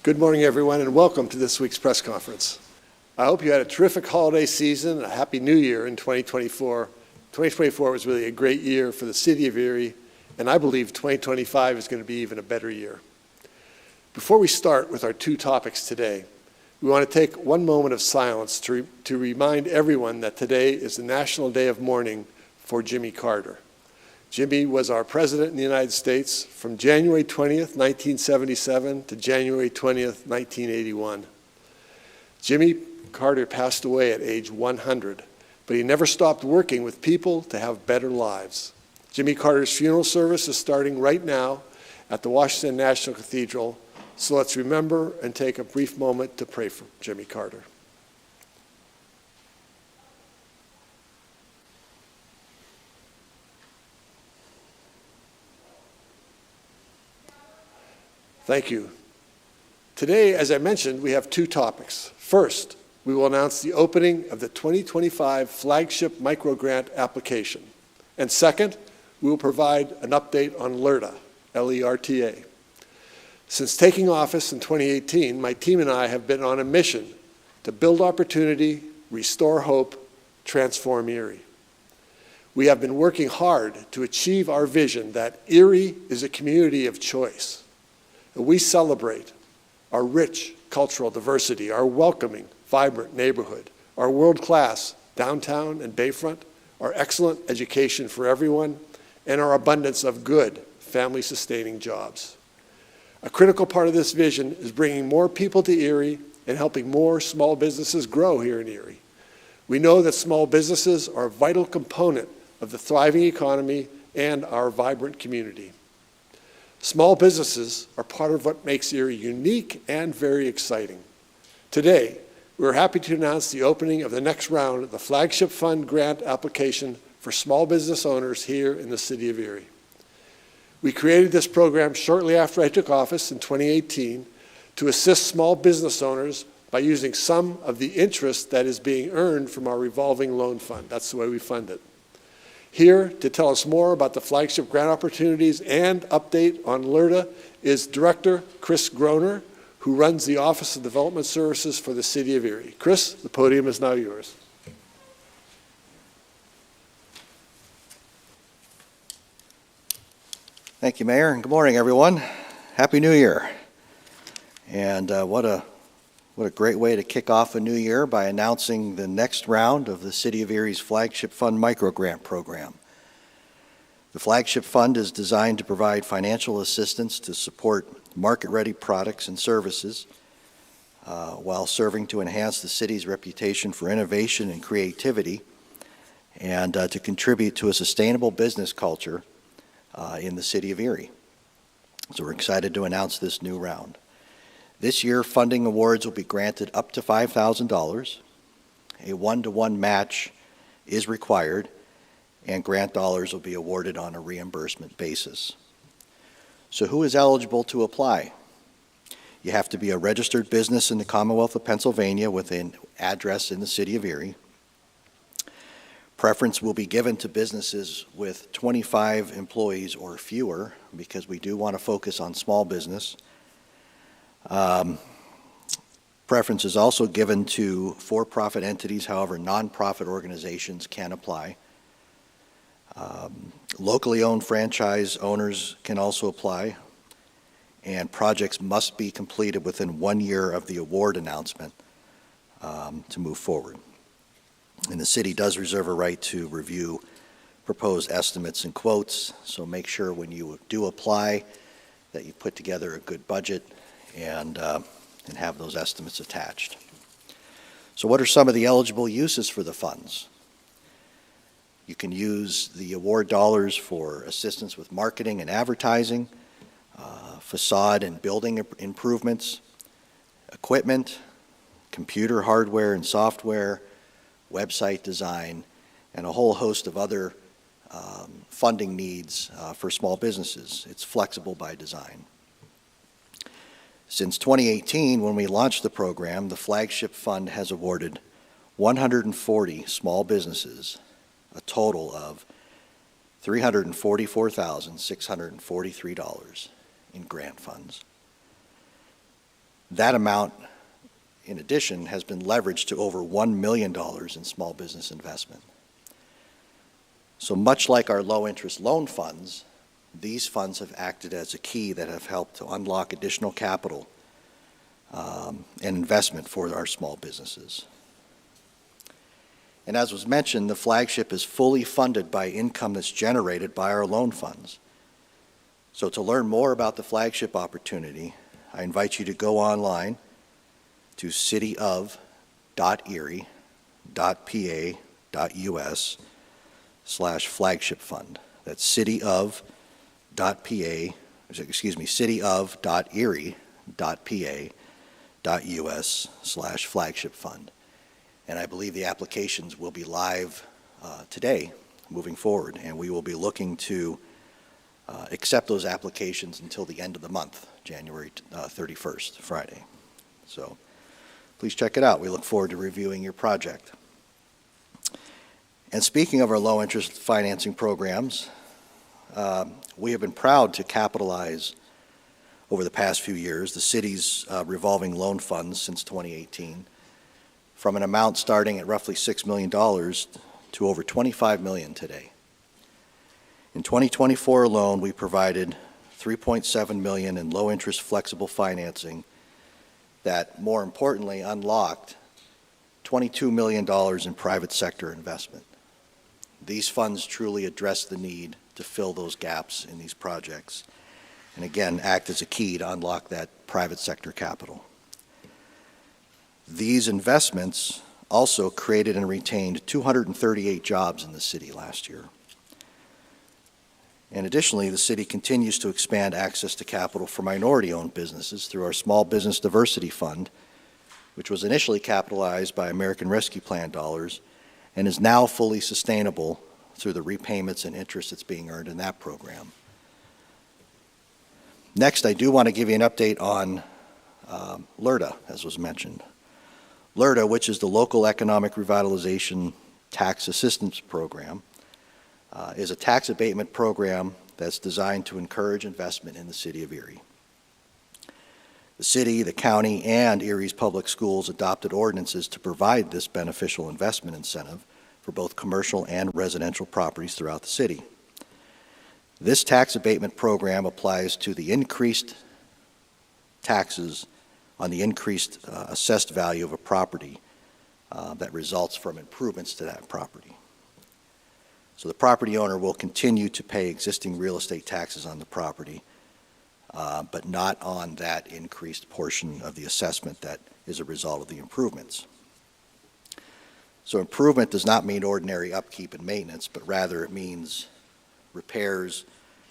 Good morning, everyone, and welcome to this week's press conference. I hope you had a terrific holiday season and a happy new year in 2024. 2024 was really a great year for the city of Erie, and I believe 2025 is going to be even a better year. Before we start with our two topics today, we want to take one moment of silence to remind everyone that today is the National Day of Mourning for Jimmy Carter. Jimmy was our president in the United States from January 20th, 1977 to January 20th, 1981. Jimmy Carter passed away at age 100, but he never stopped working with people to have better lives. Jimmy Carter's funeral service is starting right now at the Washington National Cathedral, so let's remember and take a brief moment to pray for Jimmy Carter. Thank you. Today, as I mentioned, we have two topics. First, we will announce the opening of the 2025 Flagship Micro-grant application. And second, we will provide an update on LERTA, L-E-R-T-A. Since taking office in 2018, my team and I have been on a mission to build opportunity, restore hope, transform Erie. We have been working hard to achieve our vision that Erie is a community of choice. We celebrate our rich cultural diversity, our welcoming, vibrant neighborhood, our world-class downtown and bayfront, our excellent education for everyone, and our abundance of good, family-sustaining jobs. A critical part of this vision is bringing more people to Erie and helping more small businesses grow here in Erie. We know that small businesses are a vital component of the thriving economy and our vibrant community. Small businesses are part of what makes Erie unique and very exciting. Today, we're happy to announce the opening of the next round of the Flagship Fund grant application for small business owners here in the city of Erie. We created this program shortly after I took office in 2018 to assist small business owners by using some of the interest that is being earned from our revolving loan fund. That's the way we fund it. Here to tell us more about the Flagship grant opportunities and update on LERTA is Director Chris Groner, who runs the Office of Development Services for the City of Erie. Chris, the podium is now yours. Thank you, Mayor, and good morning, everyone. Happy New Year. And what a great way to kick off a new year by announcing the next round of the City of Erie's Flagship Fund Micro-grant program. The Flagship Fund is designed to provide financial assistance to support market-ready products and services while serving to enhance the city's reputation for innovation and creativity and to contribute to a sustainable business culture in the City of Erie. So we're excited to announce this new round. This year, funding awards will be granted up to $5,000. A one-to-one match is required, and grant dollars will be awarded on a reimbursement basis. So who is eligible to apply? You have to be a registered business in the Commonwealth of Pennsylvania with an address in the City of Erie. Preference will be given to businesses with 25 employees or fewer because we do want to focus on small business. Preference is also given to for-profit entities, however, nonprofit organizations can apply. Locally owned franchise owners can also apply, and projects must be completed within 1 year of the award announcement to move forward. And the city does reserve a right to review proposed estimates and quotes, so make sure when you do apply that you put together a good budget and have those estimates attached. So what are some of the eligible uses for the funds? You can use the award dollars for assistance with marketing and advertising, facade and building improvements, equipment, computer hardware and software, website design, and a whole host of other funding needs for small businesses. It's flexible by design. Since 2018, when we launched the program, the Flagship Fund has awarded 140 small businesses a total of $344,643 in grant funds. That amount, in addition, has been leveraged to over $1 million in small business investment. So much like our low-interest loan funds, these funds have acted as a key that have helped to unlock additional capital and investment for our small businesses. And as was mentioned, the flagship is fully funded by income that's generated by our loan funds. So to learn more about the flagship opportunity, I invite you to go online to cityof.erie.pa.us/flagship fund. That's cityof.erie.pa.us/flagship fund. And I believe the applications will be live today moving forward, and we will be looking to accept those applications until the end of the month, January 31st, Friday. So please check it out. We look forward to reviewing your project. And speaking of our low-interest financing programs, we have been proud to capitalize over the past few years the city's revolving loan funds since 2018, from an amount starting at roughly $6 million to over $25 million today. In 2024 alone, we provided $3.7 million in low-interest flexible financing that, more importantly, unlocked $22 million in private sector investment. These funds truly address the need to fill those gaps in these projects, and again, act as a key to unlock that private sector capital. These investments also created and retained 238 jobs in the city last year. And additionally, the city continues to expand access to capital for minority-owned businesses through our Small Business Diversity Fund, which was initially capitalized by American Rescue Plan dollars and is now fully sustainable through the repayments and interest that's being earned in that program. Next, I do want to give you an update on LERTA, as was mentioned. LERTA, which is the Local Economic Revitalization Tax Assistance Program, is a tax abatement program that's designed to encourage investment in the city of Erie. The city, the county, and Erie's public schools adopted ordinances to provide this beneficial investment incentive for both commercial and residential properties throughout the city. This tax abatement program applies to the increased taxes on the increased assessed value of a property that results from improvements to that property. So the property owner will continue to pay existing real estate taxes on the property, but not on that increased portion of the assessment that is a result of the improvements. So improvement does not mean ordinary upkeep and maintenance, but rather it means repairs,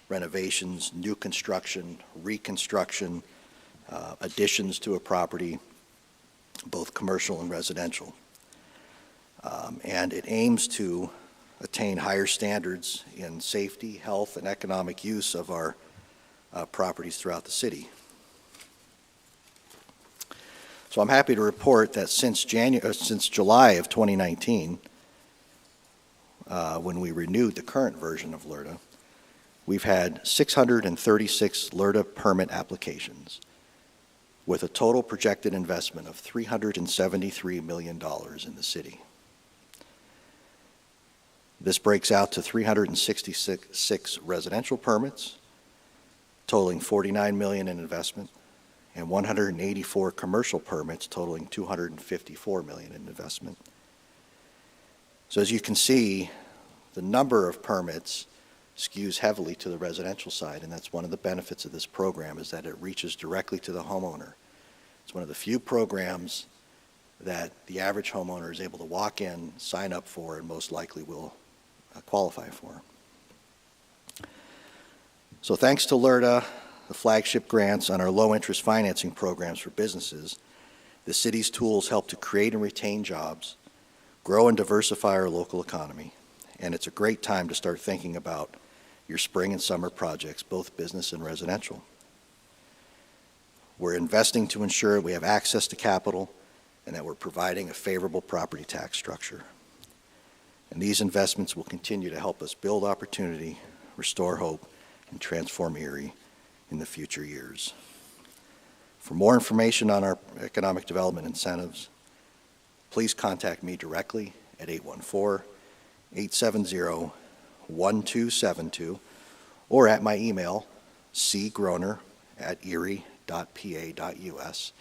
renovations, new construction, reconstruction, additions to a property, both commercial and residential. And it aims to attain higher standards in safety, health, and economic use of our properties throughout the city. So I'm happy to report that since July of 2019, when we renewed the current version of LERTA, we've had 636 LERTA permit applications with a total projected investment of $373 million in the city. This breaks out to 366 residential permits, totaling $49 million in investment, and 184 commercial permits totaling $254 million in investment. So as you can see, the number of permits skews heavily to the residential side, and that's one of the benefits of this program, is that it reaches directly to the homeowner. It's one of the few programs that the average homeowner is able to walk in, sign up for, and most likely will qualify for. So thanks to LERTA, the flagship grants on our low-interest financing programs for businesses, the city's tools help to create and retain jobs, grow and diversify our local economy, and it's a great time to start thinking about your spring and summer projects, both business and residential. We're investing to ensure we have access to capital and that we're providing a favorable property tax structure. And these investments will continue to help us build opportunity, restore hope, and transform Erie in the future years. For more information on our economic development incentives, please contact me directly at 814-870-1272 or at my email, cgroner@erie.pa.us.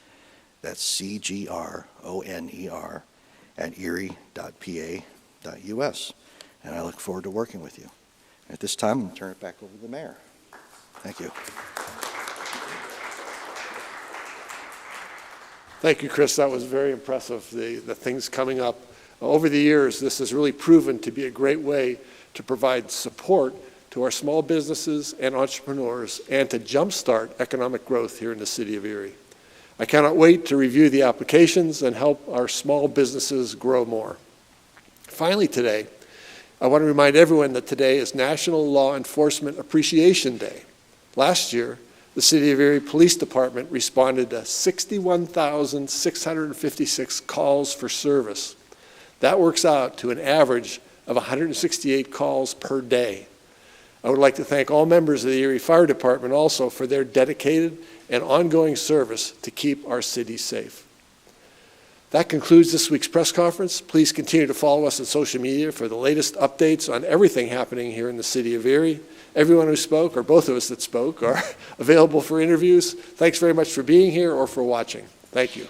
That's CGRONER@erie.pa.us. And I look forward to working with you. At this time, I'm going to turn it back over to the mayor. Thank you. Thank you, Chris. That was very impressive, the things coming up. Over the years, this has really proven to be a great way to provide support to our small businesses and entrepreneurs and to jumpstart economic growth here in the city of Erie. I cannot wait to review the applications and help our small businesses grow more. Finally today, I want to remind everyone that today is National Law Enforcement Appreciation Day. Last year, the City of Erie Police Department responded to 61,656 calls for service. That works out to an average of 168 calls per day. I would like to thank all members of the Erie Fire Department also for their dedicated and ongoing service to keep our city safe. That concludes this week's press conference. Please continue to follow us on social media for the latest updates on everything happening here in the city of Erie. Everyone who spoke, or both of us that spoke, are available for interviews. Thanks very much for being here or for watching. Thank you.